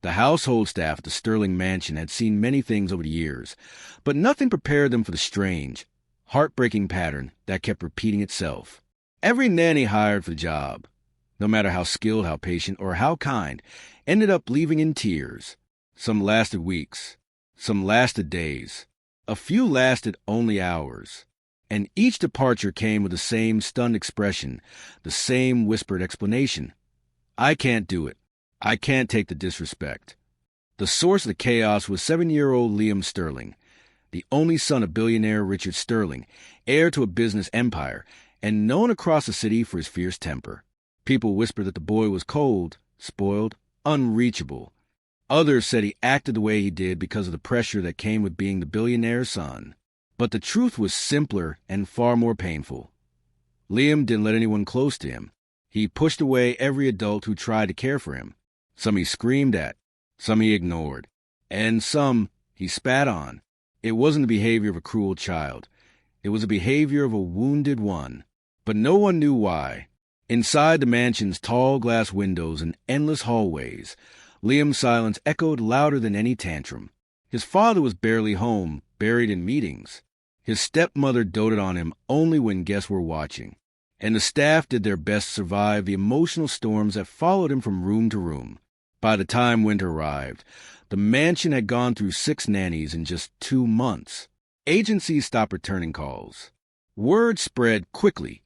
The household staff at the Sterling mansion had seen many things over the years, but nothing prepared them for the strange, heartbreaking pattern that kept repeating itself. Every nanny hired for the job, no matter how skilled, how patient, or how kind, ended up leaving in tears. Some lasted weeks, some lasted days, a few lasted only hours. And each departure came with the same stunned expression, the same whispered explanation. I can't do it. I can't take the disrespect. The source of the chaos was 7-year-old Liam Sterling, the only son of billionaire Richard Sterling, heir to a business empire, and known across the city for his fierce temper. People whispered that the boy was cold, spoiled, unreachable. Others said he acted the way he did because of the pressure that came with being the billionaire's son. But the truth was simpler and far more painful. Liam didn't let anyone close to him. He pushed away every adult who tried to care for him. Some he screamed at, some he ignored, and some he spat on. It wasn't the behavior of a cruel child. It was the behavior of a wounded one. But no one knew why. Inside the mansion's tall glass windows and endless hallways, Liam's silence echoed louder than any tantrum. His father was barely home, buried in meetings. His stepmother doted on him only when guests were watching, and the staff did their best to survive the emotional storms that followed him from room to room. By the time winter arrived, the mansion had gone through 6 nannies in just 2 months. Agencies stopped returning calls. Word spread quickly.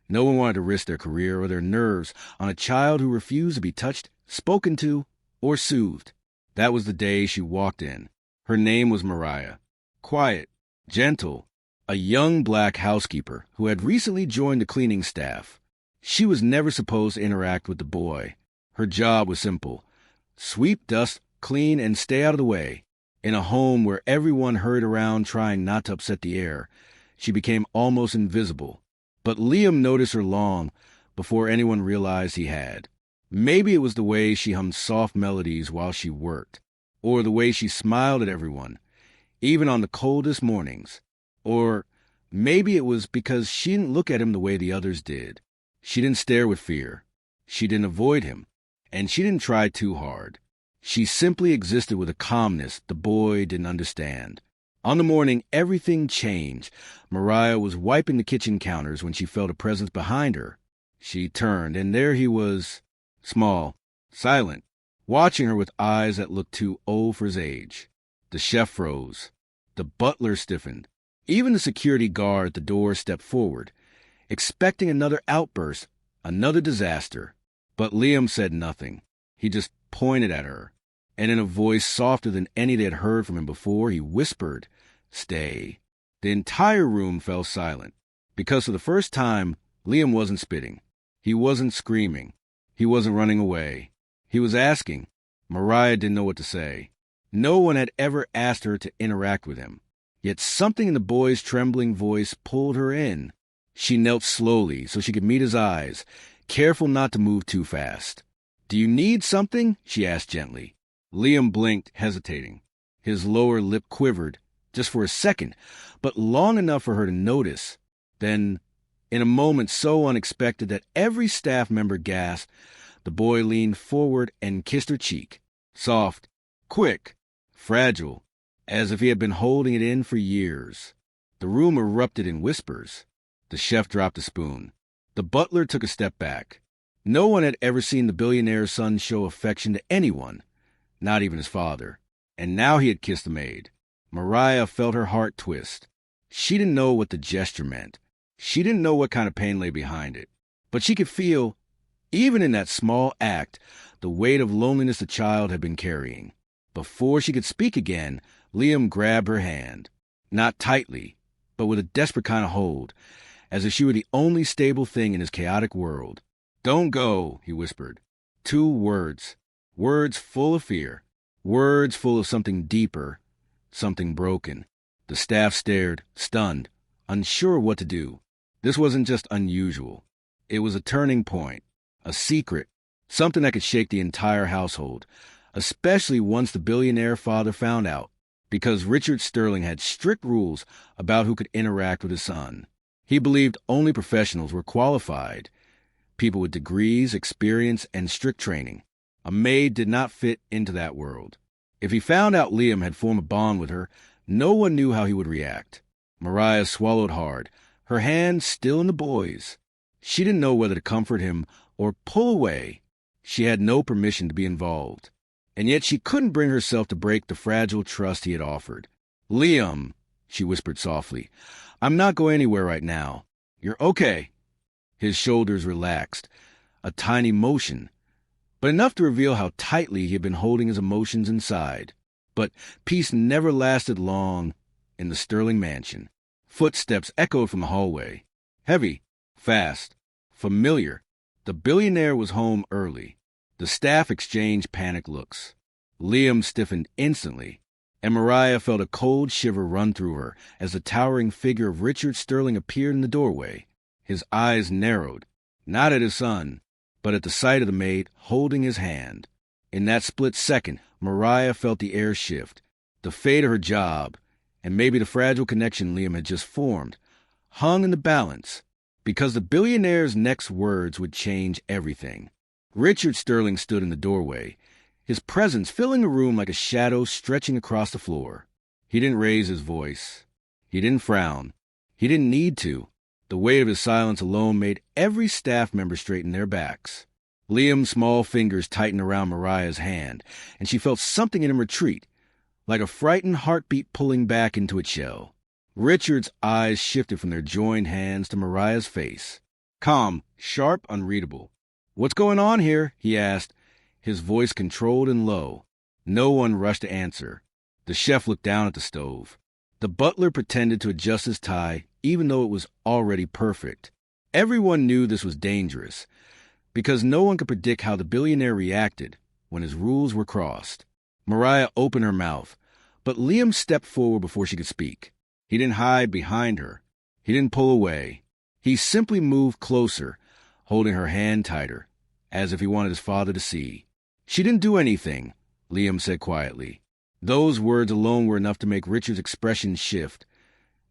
No one wanted to risk their career or their nerves on a child who refused to be touched, spoken to, or soothed. That was the day she walked in. Her name was Mariah. Quiet, gentle, a young black housekeeper who had recently joined the cleaning staff. She was never supposed to interact with the boy. Her job was simple: sweep dust, clean, and stay out of the way. In a home where everyone hurried around trying not to upset the air, she became almost invisible. But Liam noticed her long before anyone realized he had. Maybe it was the way she hummed soft melodies while she worked, or the way she smiled at everyone, even on the coldest mornings. Or maybe it was because she didn't look at him the way the others did. She didn't stare with fear. She didn't avoid him. And she didn't try too hard. She simply existed with a calmness the boy didn't understand. On the morning everything changed, Mariah was wiping the kitchen counters when she felt a presence behind her. She turned, and there he was, small, silent, watching her with eyes that looked too old for his age. The chef froze. The butler stiffened. Even the security guard at the door stepped forward, expecting another outburst, another disaster. But Liam said nothing. He just pointed at her, and in a voice softer than any they had heard from him before, he whispered, "Stay." The entire room fell silent, because for the first time, Liam wasn't spitting. He wasn't screaming. He wasn't running away. He was asking. Mariah didn't know what to say. No one had ever asked her to interact with him. Yet something in the boy's trembling voice pulled her in. She knelt slowly so she could meet his eyes, careful not to move too fast. "Do you need something?" she asked gently. Liam blinked, hesitating. His lower lip quivered, just for a second, but long enough for her to notice. Then, in a moment so unexpected that every staff member gasped, the boy leaned forward and kissed her cheek. Soft, quick, fragile, as if he had been holding it in for years. The room erupted in whispers. The chef dropped a spoon. The butler took a step back. No one had ever seen the billionaire's son show affection to anyone, not even his father. And now he had kissed the maid. Mariah felt her heart twist. She didn't know what the gesture meant. She didn't know what kind of pain lay behind it. But she could feel, even in that small act, the weight of loneliness the child had been carrying. Before she could speak again, Liam grabbed her hand. Not tightly, but with a desperate kind of hold, as if she were the only stable thing in his chaotic world. "Don't go," he whispered. 2 words. Words full of fear. Words full of something deeper, something broken. The staff stared, stunned, unsure what to do. This wasn't just unusual. It was a turning point, a secret, something that could shake the entire household, especially once the billionaire father found out, because Richard Sterling had strict rules about who could interact with his son. He believed only professionals were qualified, people with degrees, experience, and strict training. A maid did not fit into that world. If he found out Liam had formed a bond with her, no one knew how he would react. Mariah swallowed hard, her hand still in the boy's. She didn't know whether to comfort him or pull away. She had no permission to be involved. And yet she couldn't bring herself to break the fragile trust he had offered. "Liam," she whispered softly, "I'm not going anywhere right now. You're okay." His shoulders relaxed, a tiny motion, but enough to reveal how tightly he had been holding his emotions inside. But peace never lasted long in the Sterling mansion. Footsteps echoed from the hallway. Heavy, fast, familiar. The billionaire was home early. The staff exchanged panicked looks. Liam stiffened instantly, and Mariah felt a cold shiver run through her as the towering figure of Richard Sterling appeared in the doorway. His eyes narrowed, not at his son, but at the sight of the maid holding his hand. In that split second, Mariah felt the air shift. The fate of her job, and maybe the fragile connection Liam had just formed, hung in the balance, because the billionaire's next words would change everything. Richard Sterling stood in the doorway, his presence filling the room like a shadow stretching across the floor. He didn't raise his voice. He didn't frown. He didn't need to. The weight of his silence alone made every staff member straighten their backs. Liam's small fingers tightened around Mariah's hand, and she felt something in him retreat, like a frightened heartbeat pulling back into its shell. Richard's eyes shifted from their joined hands to Mariah's face. Calm, sharp, unreadable. "What's going on here?" he asked, his voice controlled and low. No one rushed to answer. The chef looked down at the stove. The butler pretended to adjust his tie, even though it was already perfect. Everyone knew this was dangerous, because no one could predict how the billionaire reacted when his rules were crossed. Mariah opened her mouth, but Liam stepped forward before she could speak. He didn't hide behind her. He didn't pull away. He simply moved closer, holding her hand tighter, as if he wanted his father to see. "She didn't do anything," Liam said quietly. Those words alone were enough to make Richard's expression shift,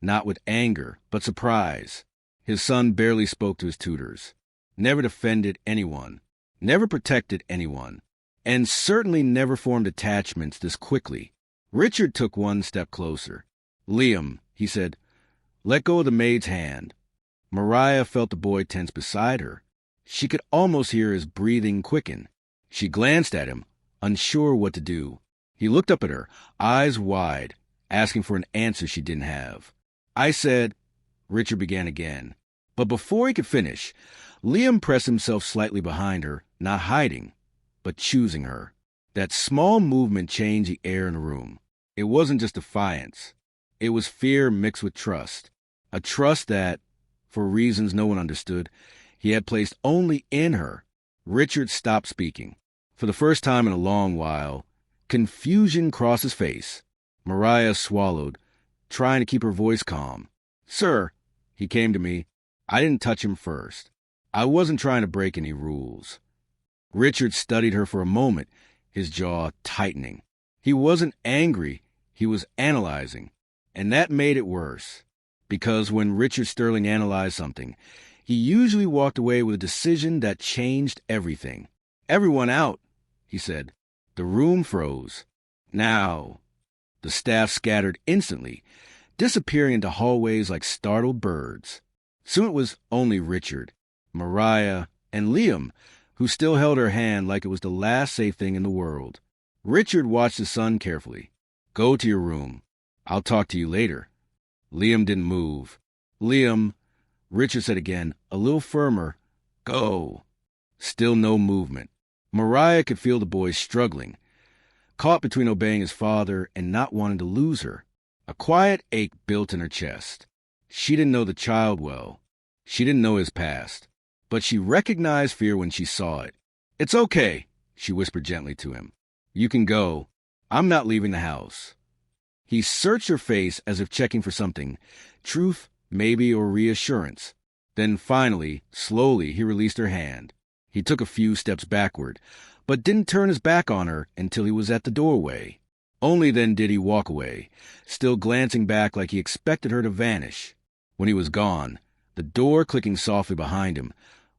not with anger, but surprise. His son barely spoke to his tutors, never defended anyone, never protected anyone, and certainly never formed attachments this quickly. Richard took one step closer. "Liam," he said, "let go of the maid's hand." Mariah felt the boy tense beside her. She could almost hear his breathing quicken. She glanced at him, unsure what to do. He looked up at her, eyes wide, asking for an answer she didn't have. "I said," Richard began again. But before he could finish, Liam pressed himself slightly behind her, not hiding, but choosing her. That small movement changed the air in the room. It wasn't just defiance. It was fear mixed with trust. A trust that, for reasons no one understood, he had placed only in her. Richard stopped speaking. For the first time in a long while, confusion crossed his face. Mariah swallowed, trying to keep her voice calm. "Sir," he came to me. "I didn't touch him first. I wasn't trying to break any rules." Richard studied her for a moment, his jaw tightening. He wasn't angry, he was analyzing. And that made it worse. Because when Richard Sterling analyzed something, he usually walked away with a decision that changed everything. "Everyone out," he said. The room froze. "Now." The staff scattered instantly, disappearing into hallways like startled birds. Soon it was only Richard, Mariah, and Liam, who still held her hand like it was the last safe thing in the world. Richard watched his son carefully. "Go to your room. I'll talk to you later." Liam didn't move. "Liam," Richard said again, a little firmer. "Go." Still no movement. Mariah could feel the boy struggling, caught between obeying his father and not wanting to lose her. A quiet ache built in her chest. She didn't know the child well. She didn't know his past. But she recognized fear when she saw it. "It's okay," she whispered gently to him. "You can go. I'm not leaving the house." He searched her face as if checking for something, truth, maybe, or reassurance. Then finally, slowly, he released her hand. He took a few steps backward, but didn't turn his back on her until he was at the doorway. Only then did he walk away, still glancing back like he expected her to vanish. When he was gone, the door clicking softly behind him,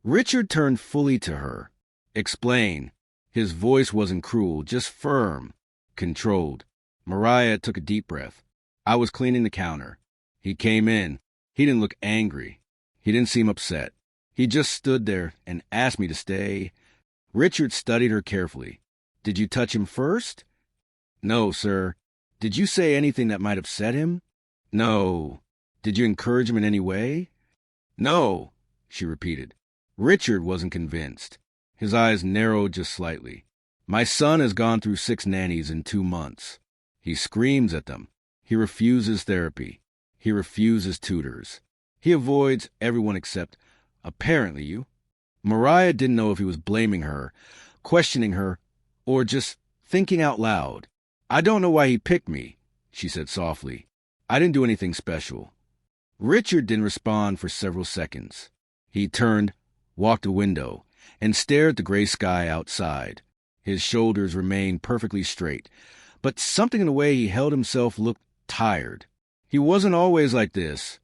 Richard turned fully to her. "Explain," His voice wasn't cruel, just firm, controlled. Mariah took a deep breath. I was cleaning the counter. He came in. He didn't look angry. He didn't seem upset. He just stood there and asked me to stay. Richard studied her carefully. Did you touch him first? No, sir. Did you say anything that might upset him? No. Did you encourage him in any way? No, she repeated. Richard wasn't convinced. His eyes narrowed just slightly. My son has gone through 6 nannies in 2 months. He screams at them. He refuses therapy. He refuses tutors. He avoids everyone except, apparently, you. Mariah didn't know if he was blaming her, questioning her, or just thinking out loud. I don't know why he picked me, she said softly. I didn't do anything special. Richard didn't respond for several seconds. He turned, walked to the window, and stared at the gray sky outside. His shoulders remained perfectly straight, but something in the way he held himself looked tired. He wasn't always like this,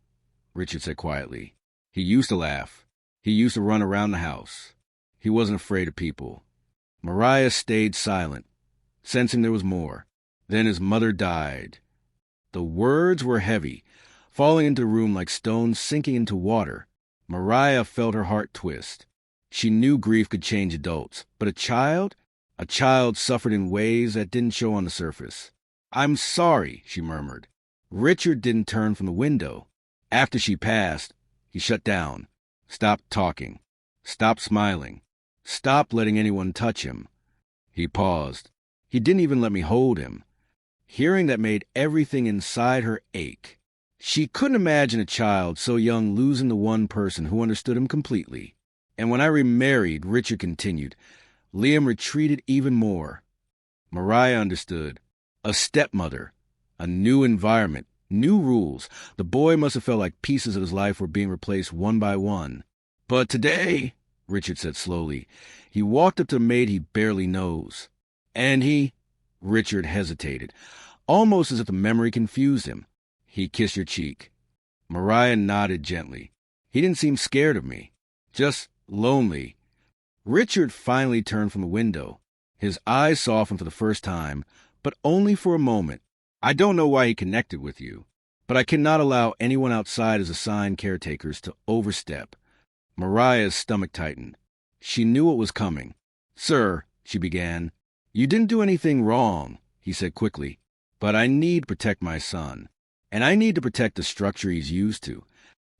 Richard said quietly. He used to laugh. He used to run around the house. He wasn't afraid of people. Mariah stayed silent, sensing there was more. Then his mother died. The words were heavy, falling into the room like stones sinking into water. Mariah felt her heart twist. She knew grief could change adults, but a child suffered in ways that didn't show on the surface. I'm sorry, she murmured. Richard didn't turn from the window. After she passed, he shut down, stopped talking, stopped smiling, stopped letting anyone touch him. He paused. He didn't even let me hold him. Hearing that made everything inside her ache. She couldn't imagine a child so young losing the one person who understood him completely. And when I remarried, Richard continued, Liam retreated even more. Mariah understood. A stepmother, a new environment, new rules. The boy must have felt like pieces of his life were being replaced one by one. But today, Richard said slowly, he walked up to a maid he barely knows. And Richard hesitated, almost as if the memory confused him. He kissed your cheek. Mariah nodded gently. He didn't seem scared of me, just lonely. Richard finally turned from the window. His eyes softened for the first time, but only for a moment. I don't know why he connected with you, but I cannot allow anyone outside as assigned caretakers to overstep. Mariah's stomach tightened. She knew what was coming. Sir, she began. You didn't do anything wrong, he said quickly, but I need to protect my son, and I need to protect the structure he's used to.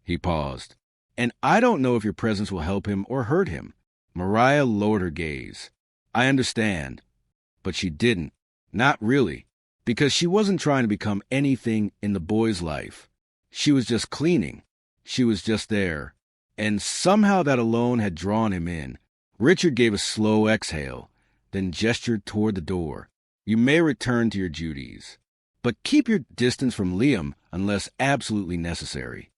He paused. And I don't know if your presence will help him or hurt him. Mariah lowered her gaze. I understand. But she didn't. Not really. Because she wasn't trying to become anything in the boy's life. She was just cleaning. She was just there. And somehow that alone had drawn him in. Richard gave a slow exhale, then gestured toward the door. You may return to your duties, but keep your distance from Liam unless absolutely necessary.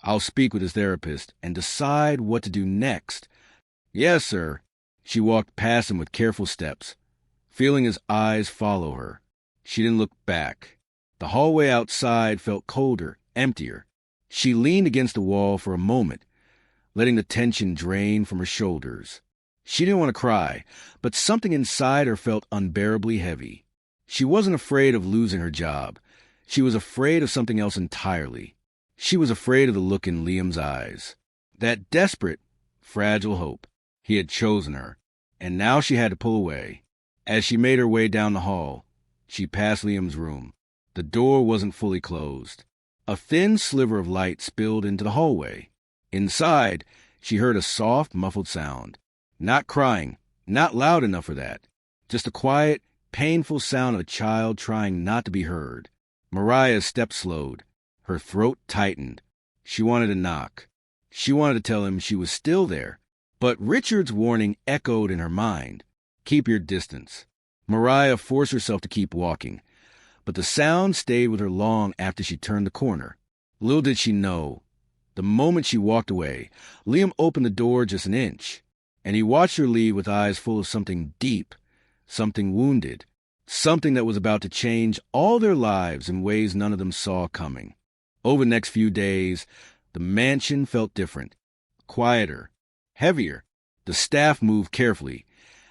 I'll speak with his therapist and decide what to do next. Yes, sir. She walked past him with careful steps, feeling his eyes follow her. She didn't look back. The hallway outside felt colder, emptier. She leaned against the wall for a moment, letting the tension drain from her shoulders. She didn't want to cry, but something inside her felt unbearably heavy. She wasn't afraid of losing her job. She was afraid of something else entirely. She was afraid of the look in Liam's eyes. That desperate, fragile hope. He had chosen her, and now she had to pull away. As she made her way down the hall, she passed Liam's room. The door wasn't fully closed. A thin sliver of light spilled into the hallway. Inside, she heard a soft, muffled sound. Not crying, not loud enough for that. Just a quiet, painful sound of a child trying not to be heard. Mariah's steps slowed. Her throat tightened. She wanted to knock. She wanted to tell him she was still there. But Richard's warning echoed in her mind. Keep your distance. Mariah forced herself to keep walking, but the sound stayed with her long after she turned the corner. Little did she know, the moment she walked away, Liam opened the door just an inch, and he watched her leave with eyes full of something deep, something wounded, something that was about to change all their lives in ways none of them saw coming. Over the next few days, the mansion felt different, quieter, heavier. The staff moved carefully.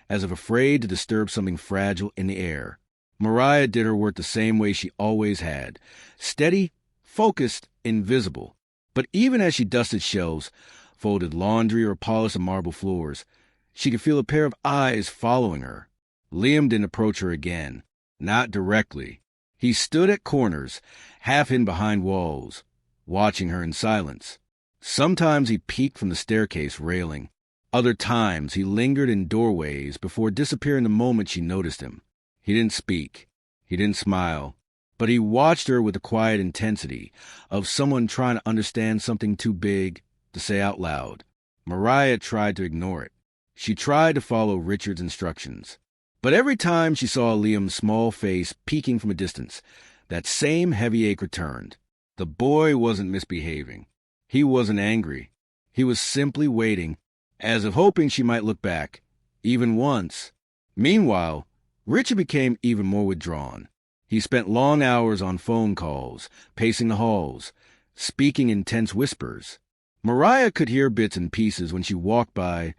as if afraid to disturb something fragile in the air. Mariah did her work the same way she always had, steady, focused, invisible. But even as she dusted shelves, folded laundry, or polished the marble floors, she could feel a pair of eyes following her. Liam didn't approach her again, not directly. He stood at corners, half hidden behind walls, watching her in silence. Sometimes he peeked from the staircase railing. Other times he lingered in doorways before disappearing the moment she noticed him. He didn't speak. He didn't smile. But he watched her with the quiet intensity of someone trying to understand something too big to say out loud. Mariah tried to ignore it. She tried to follow Richard's instructions. But every time she saw Liam's small face peeking from a distance, that same heavy ache returned. The boy wasn't misbehaving. He wasn't angry. He was simply waiting, as if hoping she might look back, even once. Meanwhile, Richard became even more withdrawn. He spent long hours on phone calls, pacing the halls, speaking in tense whispers. Mariah could hear bits and pieces when she walked by,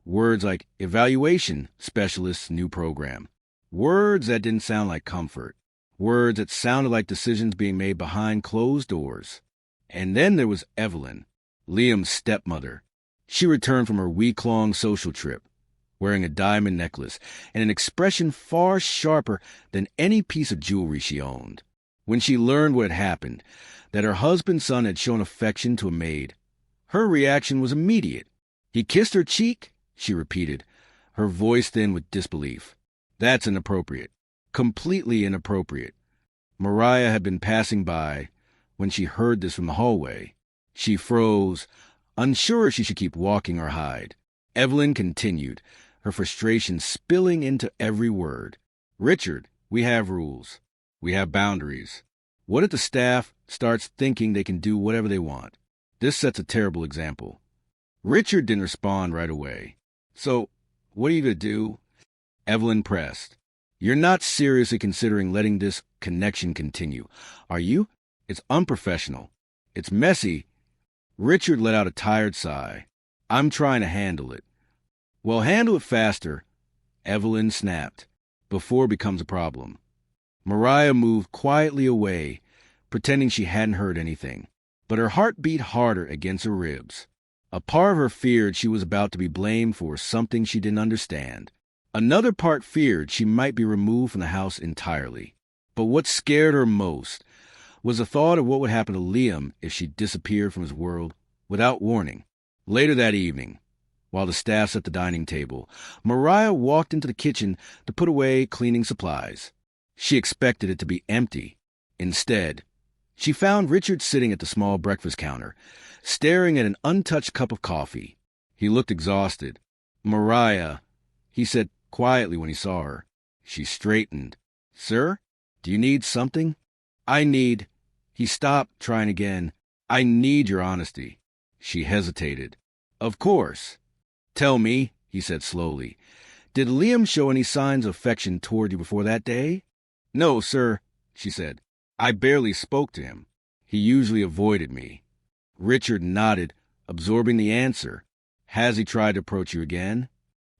words like evaluation specialist's new program. Words that didn't sound like comfort. Words that sounded like decisions being made behind closed doors. And then there was Evelyn, Liam's stepmother. She returned from her week-long social trip, wearing a diamond necklace and an expression far sharper than any piece of jewelry she owned. When she learned what had happened, that her husband's son had shown affection to a maid, her reaction was immediate. "He kissed her cheek?" she repeated, her voice thin with disbelief. "That's inappropriate. Completely inappropriate." Mariah had been passing by when she heard this from the hallway. She froze, unsure if she should keep walking or hide. Evelyn continued, her frustration spilling into every word. "Richard, we have rules. We have boundaries. What if the staff starts thinking they can do whatever they want? This sets a terrible example." Richard didn't respond right away. "So, what are you going to do?" Evelyn pressed. "You're not seriously considering letting this connection continue, are you? It's unprofessional. It's messy." Richard let out a tired sigh. "I'm trying to handle it." "Well, handle it faster," Evelyn snapped, "before it becomes a problem." Mariah moved quietly away, pretending she hadn't heard anything. But her heart beat harder against her ribs. A part of her feared she was about to be blamed for something she didn't understand. Another part feared she might be removed from the house entirely. But what scared her most was the thought of what would happen to Liam if she disappeared from his world without warning. Later that evening, while the staff set the dining table, Mariah walked into the kitchen to put away cleaning supplies. She expected it to be empty. Instead, she found Richard sitting at the small breakfast counter, staring at an untouched cup of coffee. He looked exhausted. "Mariah," he said quietly when he saw her. She straightened. "Sir, do you need something?" "I need—" He stopped, trying again. "I need your honesty." She hesitated. "Of course." "Tell me," he said slowly, "did Liam show any signs of affection toward you before that day?" "No, sir," she said. "I barely spoke to him. He usually avoided me." Richard nodded, absorbing the answer. "Has he tried to approach you again?"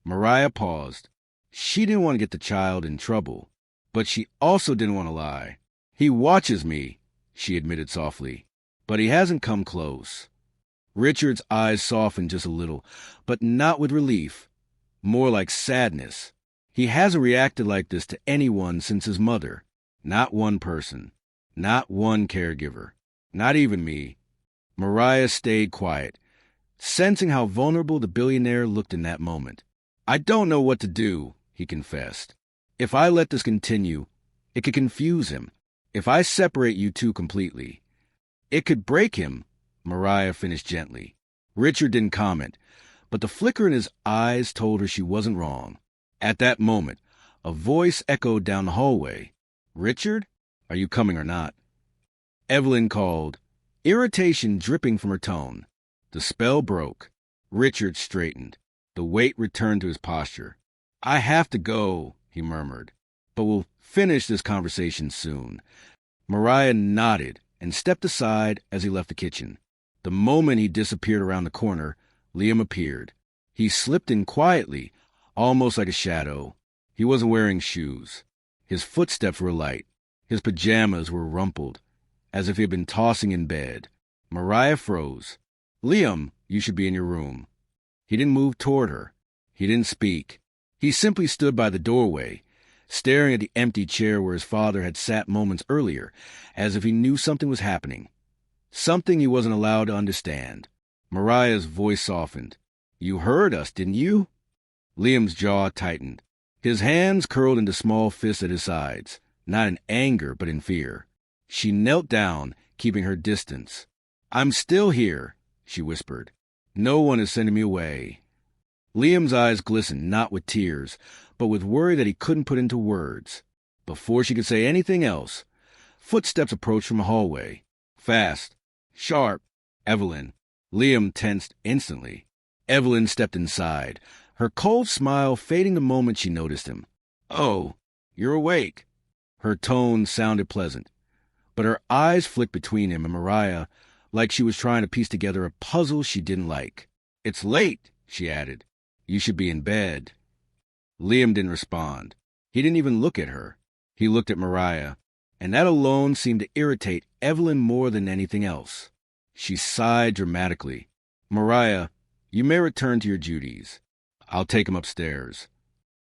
Mariah paused. She didn't want to get the child in trouble, but she also didn't want to lie. "He watches me," she admitted softly, "but he hasn't come close." Richard's eyes softened just a little, but not with relief, more like sadness. He hasn't reacted like this to anyone since his mother. Not one person. Not one caregiver. Not even me. Mariah stayed quiet, sensing how vulnerable the billionaire looked in that moment. "I don't know what to do," he confessed. "If I let this continue, it could confuse him. If I separate you two completely, it could break him," Mariah finished gently. Richard didn't comment, but the flicker in his eyes told her she wasn't wrong. At that moment, a voice echoed down the hallway. "Richard, are you coming or not?" Evelyn called, irritation dripping from her tone. The spell broke. Richard straightened. The weight returned to his posture. "I have to go," he murmured, "but we'll finish this conversation soon." Mariah nodded and stepped aside as he left the kitchen. The moment he disappeared around the corner, Liam appeared. He slipped in quietly, almost like a shadow. He wasn't wearing shoes. His footsteps were light. His pajamas were rumpled, as if he had been tossing in bed. Mariah froze. "Liam, you should be in your room." He didn't move toward her. He didn't speak. He simply stood by the doorway, staring at the empty chair where his father had sat moments earlier, as if he knew something was happening. Something he wasn't allowed to understand. Mariah's voice softened. "You heard us, didn't you?" Liam's jaw tightened. His hands curled into small fists at his sides, not in anger but in fear. She knelt down, keeping her distance. "I'm still here," she whispered. "No one is sending me away." Liam's eyes glistened, not with tears, but with worry that he couldn't put into words. Before she could say anything else, footsteps approached from a hallway. Fast. Sharp. Evelyn. Liam tensed instantly. Evelyn stepped inside, her cold smile fading the moment she noticed him. "Oh, you're awake." Her tone sounded pleasant, but her eyes flicked between him and Mariah like she was trying to piece together a puzzle she didn't like. "It's late," she added. "You should be in bed." Liam didn't respond. He didn't even look at her. He looked at Mariah, and that alone seemed to irritate Evelyn more than anything else. She sighed dramatically. "Mariah, you may return to your duties. I'll take him upstairs."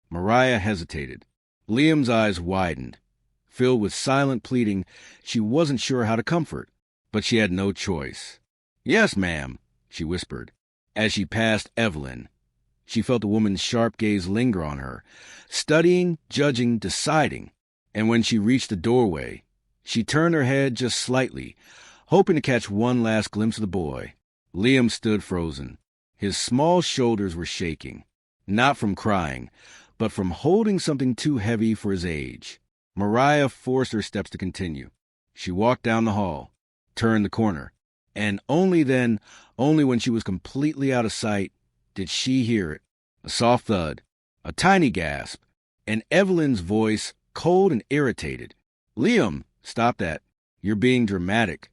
Mariah hesitated. Liam's eyes widened. Filled with silent pleading, she wasn't sure how to comfort, but she had no choice. "Yes, ma'am," she whispered. As she passed Evelyn, she felt the woman's sharp gaze linger on her, studying, judging, deciding. And when she reached the doorway, she turned her head just slightly, hoping to catch one last glimpse of the boy. Liam stood frozen. His small shoulders were shaking, not from crying, but from holding something too heavy for his age. Mariah forced her steps to continue. She walked down the hall, turned the corner, and only then, only when she was completely out of sight, did she hear it. A soft thud, a tiny gasp, and Evelyn's voice, cold and irritated. "Liam, stop that. You're being dramatic."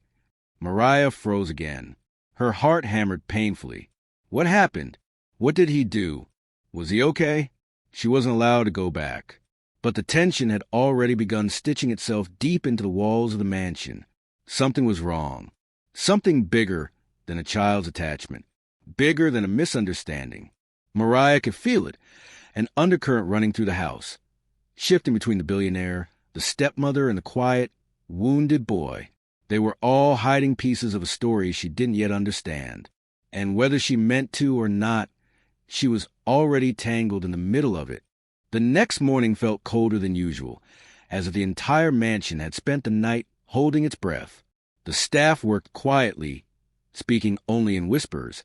Mariah froze again. Her heart hammered painfully. What happened? What did he do? Was he okay? She wasn't allowed to go back. But the tension had already begun stitching itself deep into the walls of the mansion. Something was wrong. Something bigger than a child's attachment. Bigger than a misunderstanding. Mariah could feel it, an undercurrent running through the house, shifting between the billionaire, the stepmother, and the quiet, wounded boy. They were all hiding pieces of a story she didn't yet understand. And whether she meant to or not, she was already tangled in the middle of it. The next morning felt colder than usual, as if the entire mansion had spent the night holding its breath. The staff worked quietly, speaking only in whispers,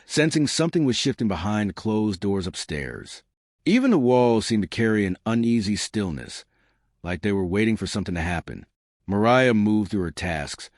sensing something was shifting behind the closed doors upstairs. Even the walls seemed to carry an uneasy stillness, like they were waiting for something to happen. Mariah moved through her tasks,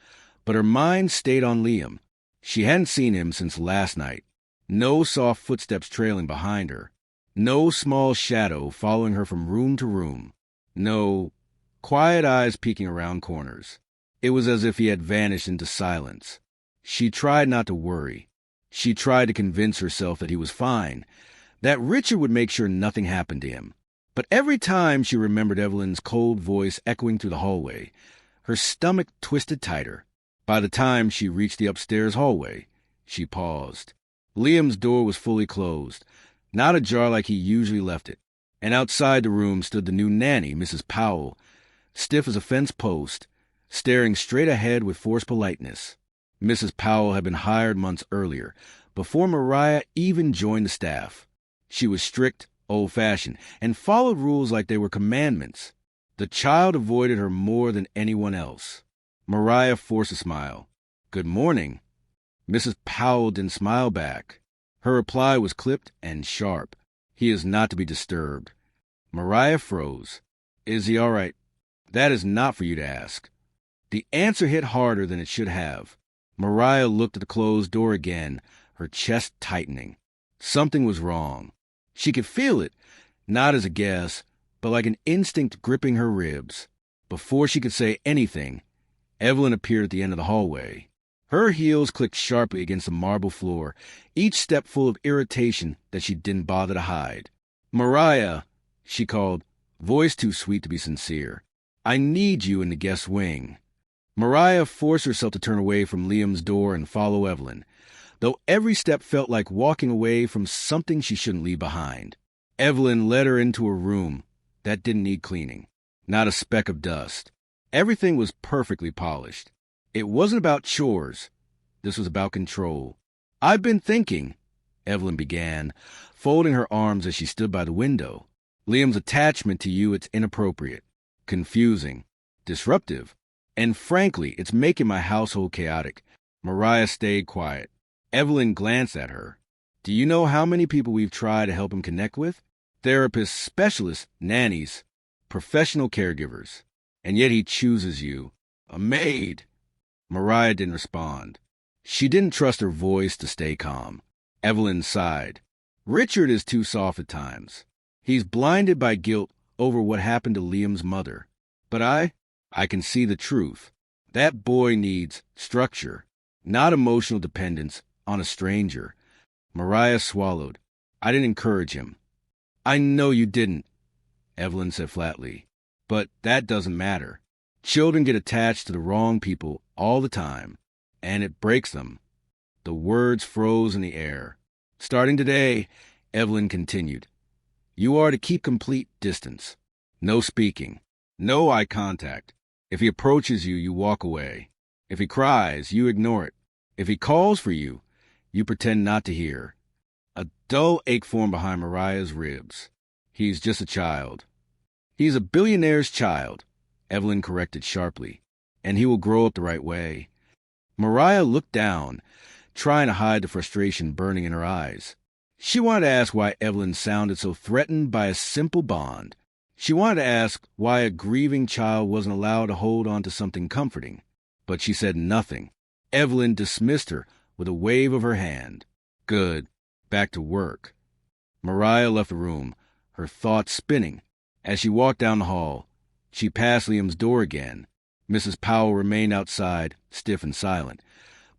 but her mind stayed on Liam. She hadn't seen him since last night. No soft footsteps trailing behind her. No small shadow following her from room to room. No quiet eyes peeking around corners. It was as if he had vanished into silence. She tried not to worry. She tried to convince herself that he was fine, that Richard would make sure nothing happened to him. But every time she remembered Evelyn's cold voice echoing through the hallway, her stomach twisted tighter. By the time she reached the upstairs hallway, she paused. Liam's door was fully closed, not ajar like he usually left it, and outside the room stood the new nanny, Mrs. Powell, stiff as a fence post, staring straight ahead with forced politeness. Mrs. Powell had been hired months earlier, before Mariah even joined the staff. She was strict, old-fashioned, and followed rules like they were commandments. The child avoided her more than anyone else. Mariah forced a smile. "Good morning." Mrs. Powell didn't smile back. Her reply was clipped and sharp. "He is not to be disturbed." Mariah froze. "Is he all right?" "That is not for you to ask." The answer hit harder than it should have. Mariah looked at the closed door again, her chest tightening. Something was wrong. She could feel it, not as a guess, but like an instinct gripping her ribs. Before she could say anything, Evelyn appeared at the end of the hallway. Her heels clicked sharply against the marble floor, each step full of irritation that she didn't bother to hide. "Mariah," she called, voice too sweet to be sincere. "I need you in the guest wing." Mariah forced herself to turn away from Liam's door and follow Evelyn, though every step felt like walking away from something she shouldn't leave behind. Evelyn led her into a room that didn't need cleaning, not a speck of dust. Everything was perfectly polished. It wasn't about chores. This was about control. "I've been thinking," Evelyn began, folding her arms as she stood by the window. "Liam's attachment to you, it's inappropriate, confusing, disruptive, and frankly, it's making my household chaotic." Mariah stayed quiet. Evelyn glanced at her. "Do you know how many people we've tried to help him connect with? Therapists, specialists, nannies, professional caregivers. And yet he chooses you. A maid." Mariah didn't respond. She didn't trust her voice to stay calm. Evelyn sighed. "Richard is too soft at times. He's blinded by guilt over what happened to Liam's mother. But I can see the truth. That boy needs structure, not emotional dependence on a stranger." Mariah swallowed. "I didn't encourage him." "I know you didn't," Evelyn said flatly. "But that doesn't matter. Children get attached to the wrong people all the time, and it breaks them." The words froze in the air. "Starting today," Evelyn continued, "you are to keep complete distance. No speaking. No eye contact. If he approaches you, you walk away. If he cries, you ignore it. If he calls for you, you pretend not to hear." A dull ache formed behind Mariah's ribs. "He's just a child." "He's a billionaire's child," Evelyn corrected sharply, "and he will grow up the right way." Mariah looked down, trying to hide the frustration burning in her eyes. She wanted to ask why Evelyn sounded so threatened by a simple bond. She wanted to ask why a grieving child wasn't allowed to hold on to something comforting. But she said nothing. Evelyn dismissed her with a wave of her hand. "Good. Back to work." Mariah left the room, her thoughts spinning. As she walked down the hall, she passed Liam's door again. Mrs. Powell remained outside, stiff and silent,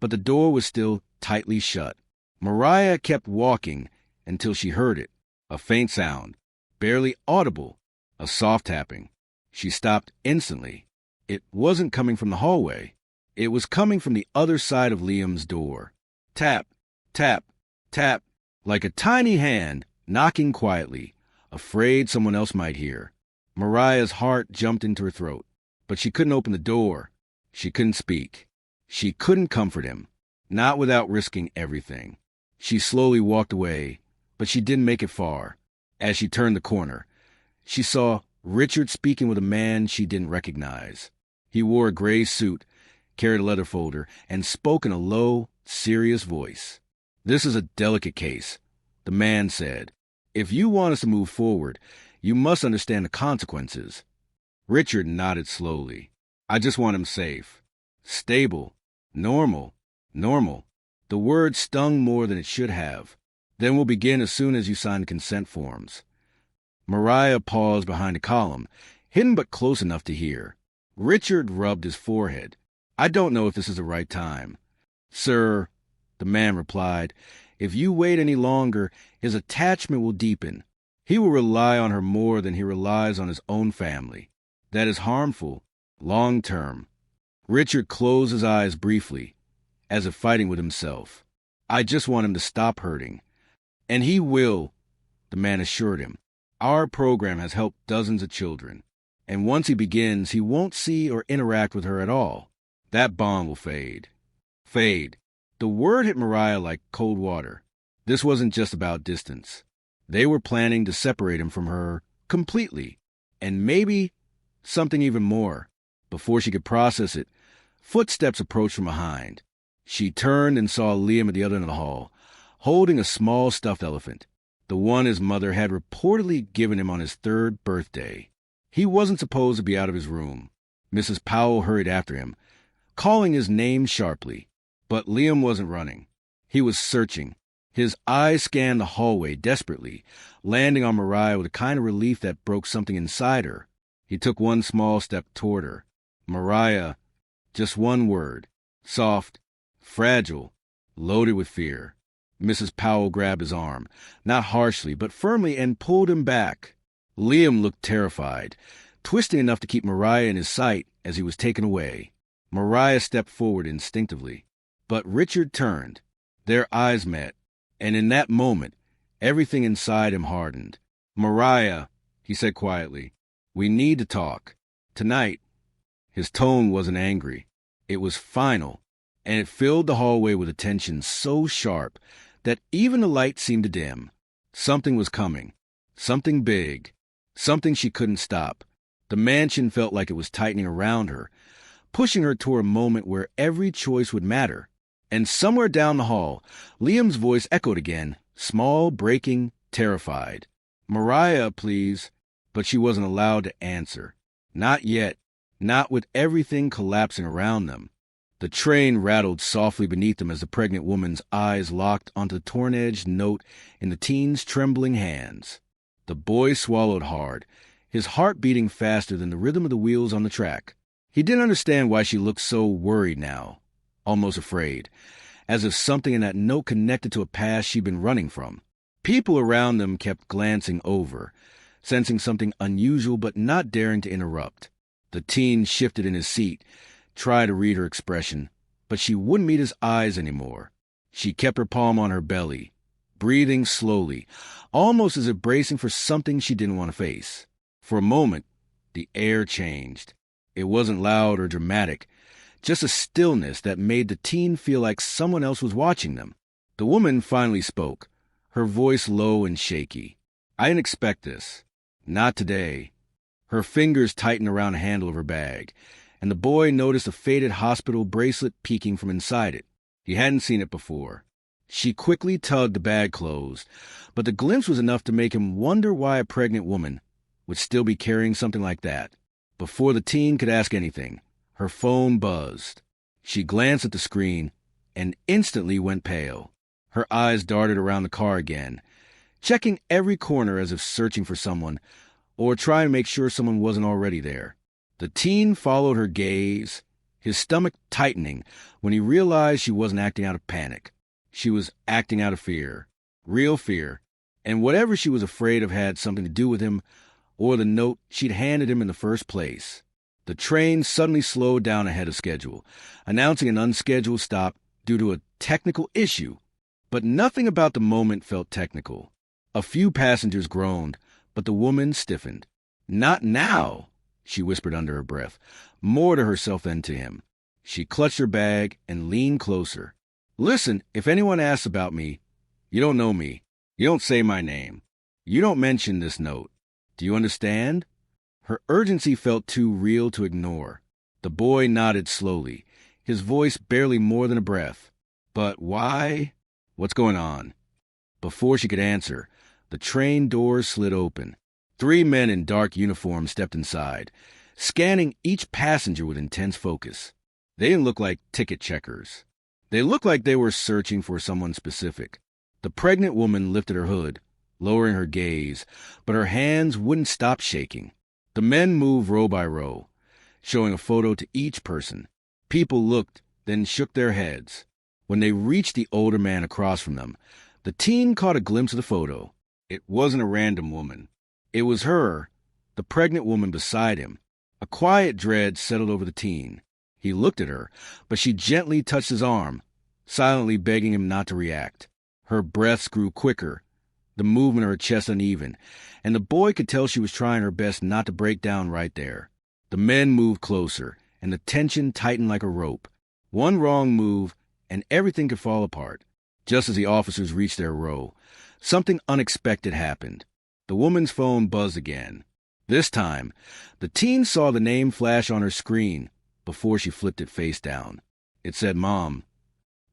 but the door was still tightly shut. Mariah kept walking until she heard it, a faint sound, barely audible, a soft tapping. She stopped instantly. It wasn't coming from the hallway. It was coming from the other side of Liam's door. Tap, tap, tap, like a tiny hand knocking quietly, afraid someone else might hear. Mariah's heart jumped into her throat, but she couldn't open the door. She couldn't speak. She couldn't comfort him, not without risking everything. She slowly walked away, but she didn't make it far. As she turned the corner, she saw Richard speaking with a man she didn't recognize. He wore a gray suit, carried a leather folder, and spoke in a low, serious voice. "This is a delicate case," the man said. "If you want us to move forward, you must understand the consequences." Richard nodded slowly. "I just want him safe. Stable. Normal. Normal." The word stung more than it should have. "Then we'll begin as soon as you sign the consent forms." Mariah paused behind a column, hidden but close enough to hear. Richard rubbed his forehead. "I don't know if this is the right time." "Sir," the man replied, "if you wait any longer, his attachment will deepen. He will rely on her more than he relies on his own family. That is harmful, long term." Richard closed his eyes briefly, as if fighting with himself. "I just want him to stop hurting." "And he will," the man assured him. "Our program has helped dozens of children. And once he begins, he won't see or interact with her at all. That bond will fade." Fade. The word hit Mariah like cold water. This wasn't just about distance. They were planning to separate him from her completely. And maybe something even more. Before she could process it, footsteps approached from behind. She turned and saw Liam at the other end of the hall, holding a small stuffed elephant, the one his mother had reportedly given him on his 3rd birthday. He wasn't supposed to be out of his room. Mrs. Powell hurried after him, calling his name sharply. But Liam wasn't running. He was searching. His eyes scanned the hallway desperately, landing on Mariah with a kind of relief that broke something inside her. He took one small step toward her. "Mariah," just one word, soft, fragile, loaded with fear. Mrs. Powell grabbed his arm, not harshly, but firmly, and pulled him back. Liam looked terrified, twisting enough to keep Mariah in his sight as he was taken away. Mariah stepped forward instinctively, but Richard turned. Their eyes met, and in that moment, everything inside him hardened. "Mariah," he said quietly, "we need to talk. Tonight." His tone wasn't angry. It was final, and it filled the hallway with a tension so sharp that even the light seemed to dim. Something was coming. Something big. Something she couldn't stop. The mansion felt like it was tightening around her, pushing her toward a moment where every choice would matter. And somewhere down the hall, Liam's voice echoed again, small, breaking, terrified. "Mariah, please." But she wasn't allowed to answer. Not yet. Not with everything collapsing around them. The train rattled softly beneath them as the pregnant woman's eyes locked onto the torn-edged note in the teen's trembling hands. The boy swallowed hard, his heart beating faster than the rhythm of the wheels on the track. He didn't understand why she looked so worried now, almost afraid, as if something in that note connected to a past she'd been running from. People around them kept glancing over, sensing something unusual but not daring to interrupt. The teen shifted in his seat, tried to read her expression, but she wouldn't meet his eyes anymore. She kept her palm on her belly, breathing slowly, almost as if bracing for something she didn't want to face. For a moment, the air changed. It wasn't loud or dramatic, just a stillness that made the teen feel like someone else was watching them. The woman finally spoke, her voice low and shaky. "I didn't expect this. Not today." Her fingers tightened around the handle of her bag, and the boy noticed a faded hospital bracelet peeking from inside it. He hadn't seen it before. She quickly tugged the bag closed, but the glimpse was enough to make him wonder why a pregnant woman would still be carrying something like that. Before the teen could ask anything, her phone buzzed. She glanced at the screen and instantly went pale. Her eyes darted around the car again, checking every corner as if searching for someone, or trying to make sure someone wasn't already there. The teen followed her gaze, his stomach tightening when he realized she wasn't acting out of panic. She was acting out of fear, real fear, and whatever she was afraid of had something to do with him or the note she'd handed him in the first place. The train suddenly slowed down ahead of schedule, announcing an unscheduled stop due to a technical issue. But nothing about the moment felt technical. A few passengers groaned, but the woman stiffened. "Not now," she whispered under her breath, more to herself than to him. She clutched her bag and leaned closer. "Listen, if anyone asks about me, you don't know me. You don't say my name. You don't mention this note. Do you understand?" Her urgency felt too real to ignore. The boy nodded slowly, his voice barely more than a breath. "But why? What's going on?" Before she could answer, the train doors slid open. 3 men in dark uniforms stepped inside, scanning each passenger with intense focus. They didn't look like ticket checkers. They looked like they were searching for someone specific. The pregnant woman lifted her hood, lowering her gaze, but her hands wouldn't stop shaking. The men moved row by row, showing a photo to each person. People looked, then shook their heads. When they reached the older man across from them, the teen caught a glimpse of the photo. It wasn't a random woman. It was her, the pregnant woman beside him. A quiet dread settled over the teen. He looked at her, but she gently touched his arm, silently begging him not to react. Her breaths grew quicker, the movement of her chest uneven, and the boy could tell she was trying her best not to break down right there. The men moved closer, and the tension tightened like a rope. One wrong move, and everything could fall apart. Just as the officers reached their row, something unexpected happened. The woman's phone buzzed again. This time, the teen saw the name flash on her screen before she flipped it face down. It said Mom.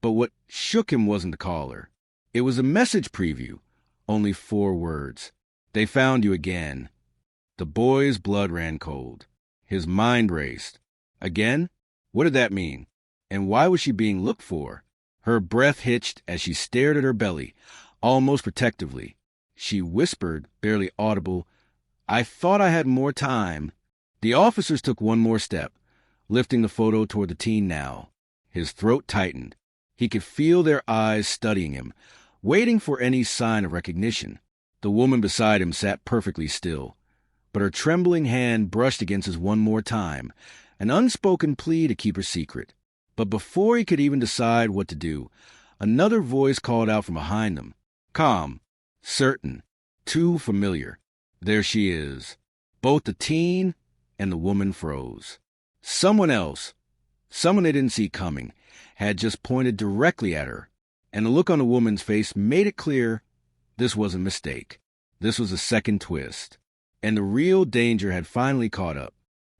But what shook him wasn't the caller. It was a message preview, only 4 words. "They found you again." The boy's blood ran cold. His mind raced. Again? What did that mean? And why was she being looked for? Her breath hitched as she stared at her belly, almost protectively. She whispered, barely audible, "I thought I had more time." The officers took one more step, lifting the photo toward the teen now. His throat tightened. He could feel their eyes studying him, waiting for any sign of recognition. The woman beside him sat perfectly still, but her trembling hand brushed against his one more time, an unspoken plea to keep her secret. But before he could even decide what to do, another voice called out from behind them. Calm, certain, too familiar. There she is. Both the teen and the woman froze. Someone else, someone they didn't see coming, had just pointed directly at her, and the look on the woman's face made it clear this wasn't a mistake. This was a second twist, and the real danger had finally caught up.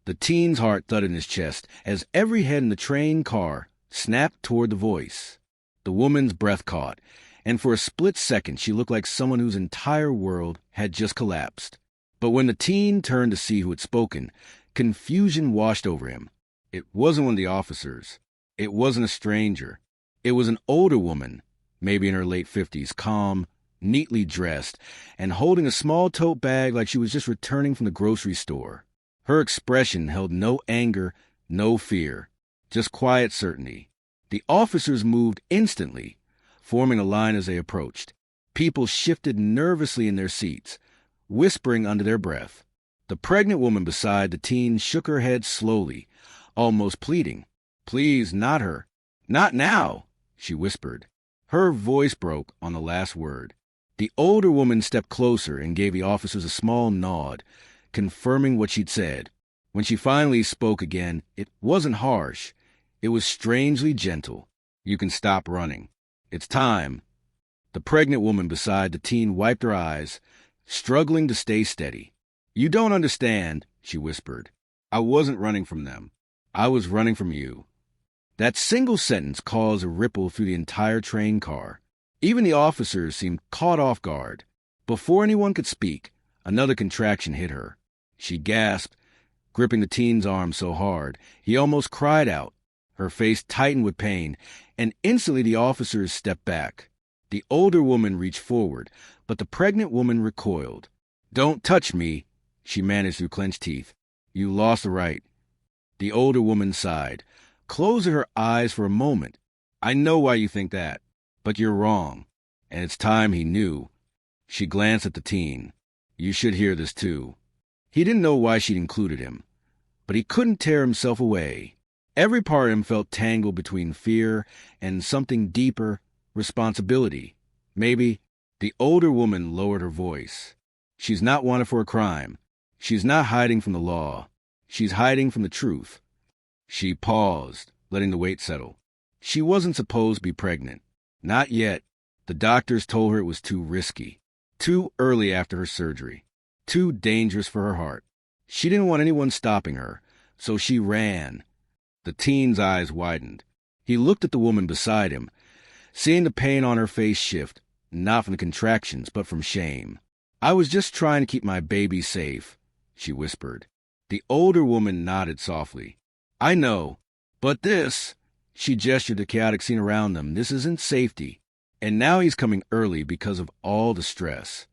The teen's heart thudded in his chest as every head in the train car snapped toward the voice. The woman's breath caught, and for a split second she looked like someone whose entire world had just collapsed. But when the teen turned to see who had spoken, confusion washed over him. It wasn't one of the officers. It wasn't a stranger. It was an older woman, maybe in her late 50s, calm, neatly dressed, and holding a small tote bag like she was just returning from the grocery store. Her expression held no anger, no fear, just quiet certainty. The officers moved instantly, forming a line as they approached. People shifted nervously in their seats, whispering under their breath. The pregnant woman beside the teen shook her head slowly, almost pleading. Please, not her. Not now, she whispered. Her voice broke on the last word. The older woman stepped closer and gave the officers a small nod, confirming what she'd said. When she finally spoke again, it wasn't harsh. It was strangely gentle. You can stop running. It's time. The pregnant woman beside the teen wiped her eyes, struggling to stay steady. You don't understand, she whispered. I wasn't running from them. I was running from you. That single sentence caused a ripple through the entire train car. Even the officers seemed caught off guard. Before anyone could speak, another contraction hit her. She gasped, gripping the teen's arm so hard, he almost cried out. Her face tightened with pain, and instantly the officers stepped back. The older woman reached forward, but the pregnant woman recoiled. Don't touch me, she managed through clenched teeth. You lost the right. The older woman sighed, closing her eyes for a moment. I know why you think that, but you're wrong. And it's time he knew. She glanced at the teen. You should hear this too. He didn't know why she'd included him, but he couldn't tear himself away. Every part of him felt tangled between fear and something deeper, responsibility. Maybe. The older woman lowered her voice. She's not wanted for a crime. She's not hiding from the law. She's hiding from the truth. She paused, letting the weight settle. She wasn't supposed to be pregnant. Not yet. The doctors told her it was too risky. Too early after her surgery. Too dangerous for her heart. She didn't want anyone stopping her, so she ran. The teen's eyes widened. He looked at the woman beside him, seeing the pain on her face shift, not from the contractions, but from shame. I was just trying to keep my baby safe, she whispered. The older woman nodded softly. I know, but this, she gestured the chaotic scene around them, this isn't safety. And now he's coming early because of all the stress.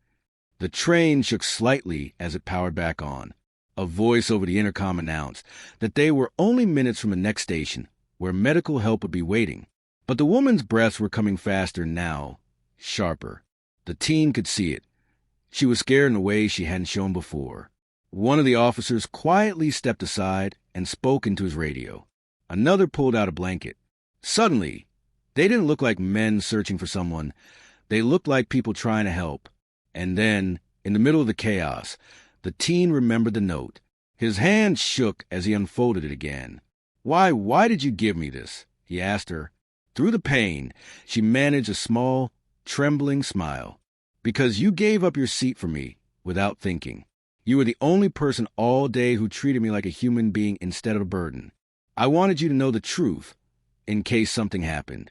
The train shook slightly as it powered back on. A voice over the intercom announced that they were only minutes from the next station, where medical help would be waiting. But the woman's breaths were coming faster now, sharper. The teen could see it. She was scared in a way she hadn't shown before. One of the officers quietly stepped aside and spoke into his radio. Another pulled out a blanket. Suddenly, they didn't look like men searching for someone. They looked like people trying to help. And then, in the middle of the chaos, the teen remembered the note. His hand shook as he unfolded it again. Why did you give me this? He asked her. Through the pain, she managed a small, trembling smile. Because you gave up your seat for me without thinking. You were the only person all day who treated me like a human being instead of a burden. I wanted you to know the truth, in case something happened.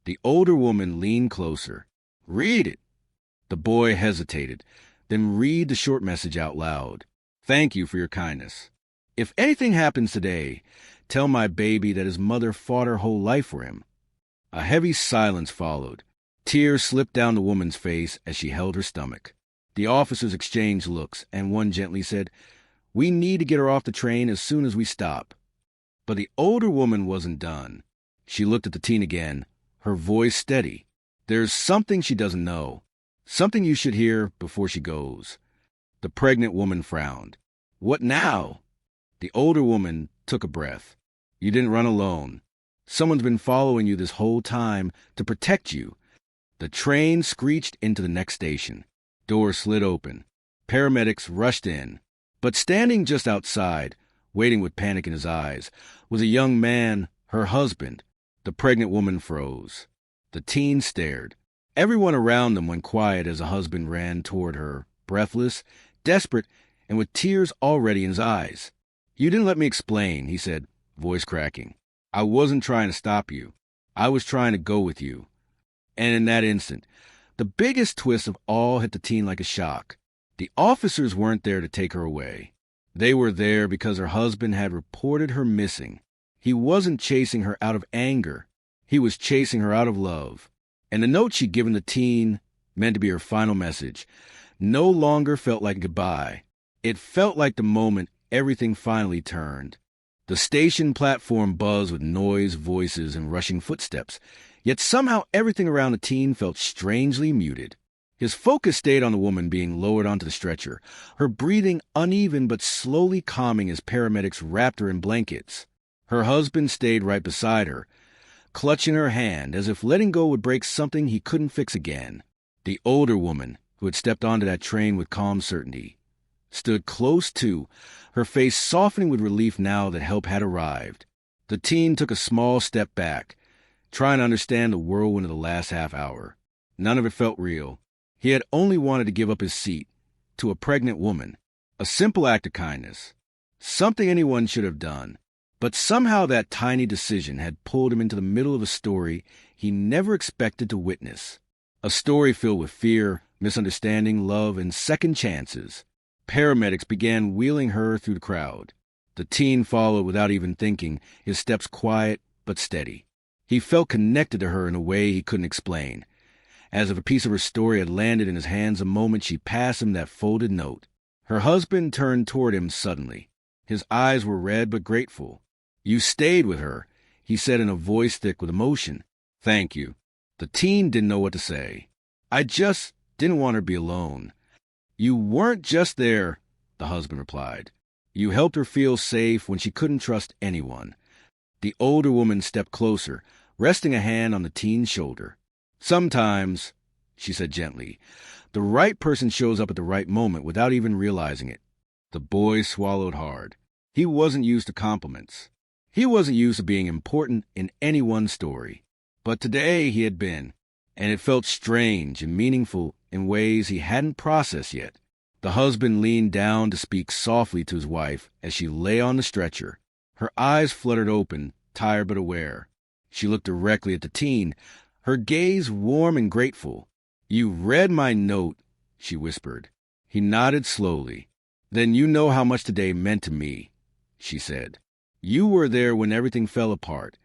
The older woman leaned closer. Read it. The boy hesitated, then read the short message out loud. Thank you for your kindness. If anything happens today, tell my baby that his mother fought her whole life for him. A heavy silence followed. Tears slipped down the woman's face as she held her stomach. The officers exchanged looks, and one gently said, We need to get her off the train as soon as we stop. But the older woman wasn't done. She looked at the teen again, her voice steady. There's something she doesn't know. Something you should hear before she goes. The pregnant woman frowned. What now? The older woman took a breath. You didn't run alone. Someone's been following you this whole time to protect you. The train screeched into the next station. Doors slid open. Paramedics rushed in. But standing just outside, waiting with panic in his eyes, was a young man, her husband. The pregnant woman froze. The teen stared. Everyone around them went quiet as the husband ran toward her, breathless, desperate, and with tears already in his eyes. You didn't let me explain, he said, voice cracking. I wasn't trying to stop you. I was trying to go with you. And in that instant, the biggest twist of all hit the teen like a shock. The officers weren't there to take her away. They were there because her husband had reported her missing. He wasn't chasing her out of anger. He was chasing her out of love. And the note she'd given the teen, meant to be her final message, no longer felt like goodbye. It felt like the moment everything finally turned. The station platform buzzed with noise, voices, and rushing footsteps, yet somehow everything around the teen felt strangely muted. His focus stayed on the woman being lowered onto the stretcher, her breathing uneven but slowly calming as paramedics wrapped her in blankets. Her husband stayed right beside her, clutching her hand as if letting go would break something he couldn't fix again. The older woman, who had stepped onto that train with calm certainty, stood close to, her face softening with relief now that help had arrived. The teen took a small step back, trying to understand the whirlwind of the last half hour. None of it felt real. He had only wanted to give up his seat to a pregnant woman, a simple act of kindness, something anyone should have done. But somehow that tiny decision had pulled him into the middle of a story he never expected to witness. A story filled with fear, misunderstanding, love, and second chances. Paramedics began wheeling her through the crowd. The teen followed without even thinking, his steps quiet but steady. He felt connected to her in a way he couldn't explain, as if a piece of her story had landed in his hands the moment she passed him that folded note. Her husband turned toward him suddenly. His eyes were red but grateful. You stayed with her, he said in a voice thick with emotion. Thank you. The teen didn't know what to say. I just didn't want her to be alone. You weren't just there, the husband replied. You helped her feel safe when she couldn't trust anyone. The older woman stepped closer, resting a hand on the teen's shoulder. Sometimes, she said gently, the right person shows up at the right moment without even realizing it. The boy swallowed hard. He wasn't used to compliments. He wasn't used to being important in any one story. But today he had been, and it felt strange and meaningful in ways he hadn't processed yet. The husband leaned down to speak softly to his wife as she lay on the stretcher. Her eyes fluttered open, tired but aware. She looked directly at the teen, her gaze warm and grateful. You read my note, she whispered. He nodded slowly. Then you know how much today meant to me, she said. You were there when everything fell apart,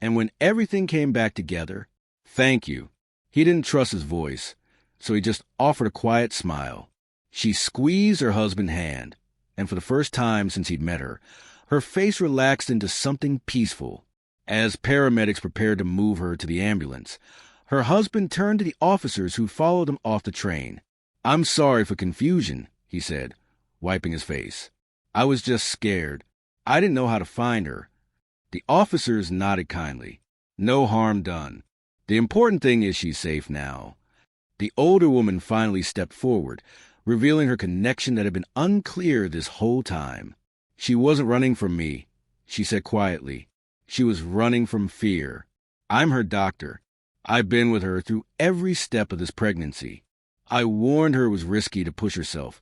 and when everything came back together. Thank you. He didn't trust his voice, so he just offered a quiet smile. She squeezed her husband's hand, and for the first time since he'd met her, her face relaxed into something peaceful. As paramedics prepared to move her to the ambulance, her husband turned to the officers who followed him off the train. I'm sorry for confusion, he said, wiping his face. I was just scared. I didn't know how to find her. The officers nodded kindly. No harm done. The important thing is she's safe now. The older woman finally stepped forward, revealing her connection that had been unclear this whole time. She wasn't running from me, she said quietly. She was running from fear. I'm her doctor. I've been with her through every step of this pregnancy. I warned her it was risky to push herself,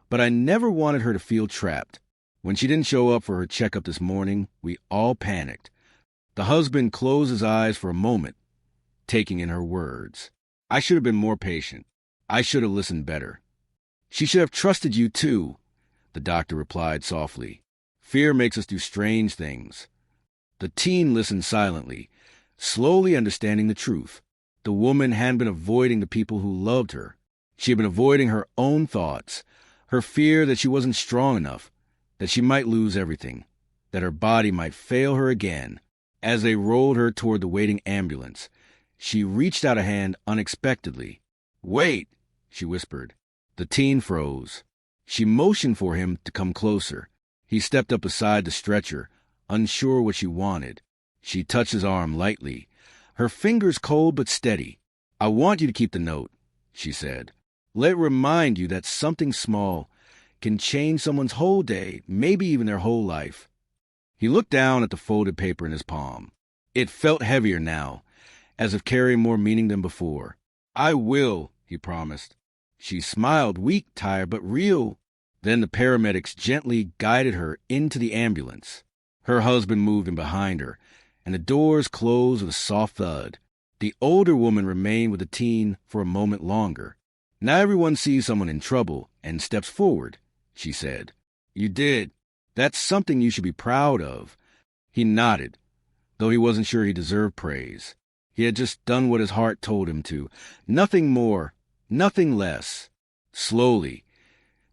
but I never wanted her to feel trapped. When she didn't show up for her checkup this morning, we all panicked. The husband closed his eyes for a moment, taking in her words. I should have been more patient. I should have listened better. She should have trusted you too, the doctor replied softly. Fear makes us do strange things. The teen listened silently, slowly understanding the truth. The woman hadn't been avoiding the people who loved her. She had been avoiding her own thoughts, her fear that she wasn't strong enough, that she might lose everything, that her body might fail her again. As they rolled her toward the waiting ambulance, She reached out a hand unexpectedly. "Wait," she whispered. The teen froze. She motioned for him to come closer. He stepped up beside the stretcher, unsure what she wanted. She touched his arm lightly, her fingers cold but steady. "I want you to keep the note," she said. "Let it remind you that something small can change someone's whole day, maybe even their whole life." He looked down at the folded paper in his palm. It felt heavier now, as if carrying more meaning than before. "I will," he promised. She smiled, weak, tired, but real. Then the paramedics gently guided her into the ambulance. Her husband moved in behind her, and the doors closed with a soft thud. The older woman remained with the teen for a moment longer. "Now everyone sees someone in trouble and steps forward," she said. "You did. That's something you should be proud of." He nodded, though he wasn't sure he deserved praise. He had just done what his heart told him to. Nothing more, nothing less. Slowly,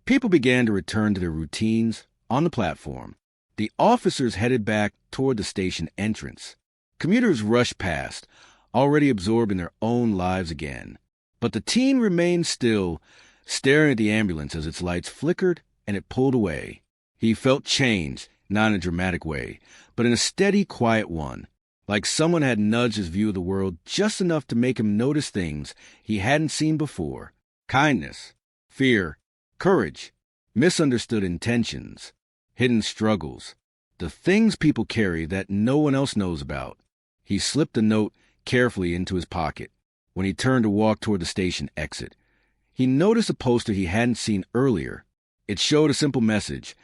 people began to return to their routines on the platform. The officers headed back toward the station entrance. Commuters rushed past, already absorbed in their own lives again. But the teen remained still, staring at the ambulance as its lights flickered and it pulled away. He felt changed, not in a dramatic way, but in a steady, quiet one, like someone had nudged his view of the world just enough to make him notice things he hadn't seen before. Kindness, fear, courage, misunderstood intentions, hidden struggles, the things people carry that no one else knows about. He slipped the note carefully into his pocket. When he turned to walk toward the station exit, he noticed a poster he hadn't seen earlier. It showed a simple message: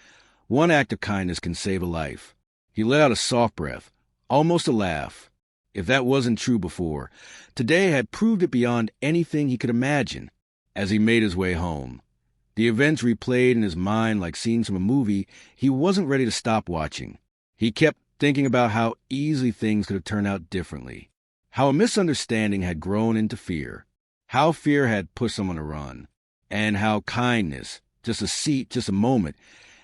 one act of kindness can save a life. He let out a soft breath, almost a laugh. If that wasn't true before, today had proved it beyond anything he could imagine. As he made his way home, the events replayed in his mind like scenes from a movie he wasn't ready to stop watching. He kept thinking about how easily things could have turned out differently, how a misunderstanding had grown into fear, how fear had pushed someone to run, and how kindness, just a seat, just a moment,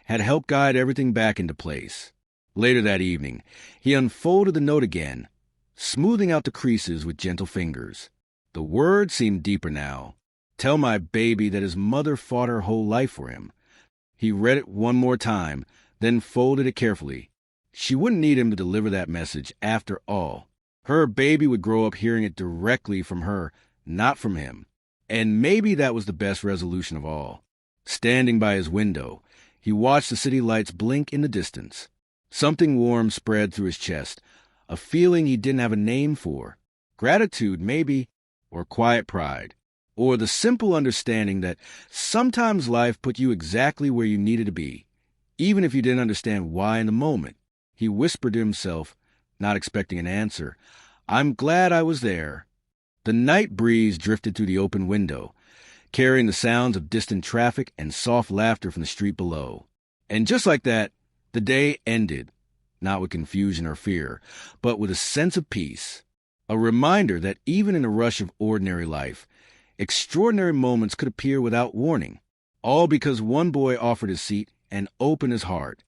had helped guide everything back into place. Later that evening, he unfolded the note again, smoothing out the creases with gentle fingers. The words seemed deeper now. Tell my baby that his mother fought her whole life for him. He read it one more time, then folded it carefully. She wouldn't need him to deliver that message after all. Her baby would grow up hearing it directly from her, not from him. And maybe that was the best resolution of all. Standing by his window, he watched the city lights blink in the distance. Something warm spread through his chest, a feeling he didn't have a name for. Gratitude, maybe, or quiet pride, or the simple understanding that sometimes life put you exactly where you needed to be, even if you didn't understand why in the moment. He whispered to himself, not expecting an answer, "I'm glad I was there." The night breeze drifted through the open window, carrying the sounds of distant traffic and soft laughter from the street below. And just like that, the day ended, not with confusion or fear, but with a sense of peace, a reminder that even in the rush of ordinary life, extraordinary moments could appear without warning, all because one boy offered his seat and opened his heart.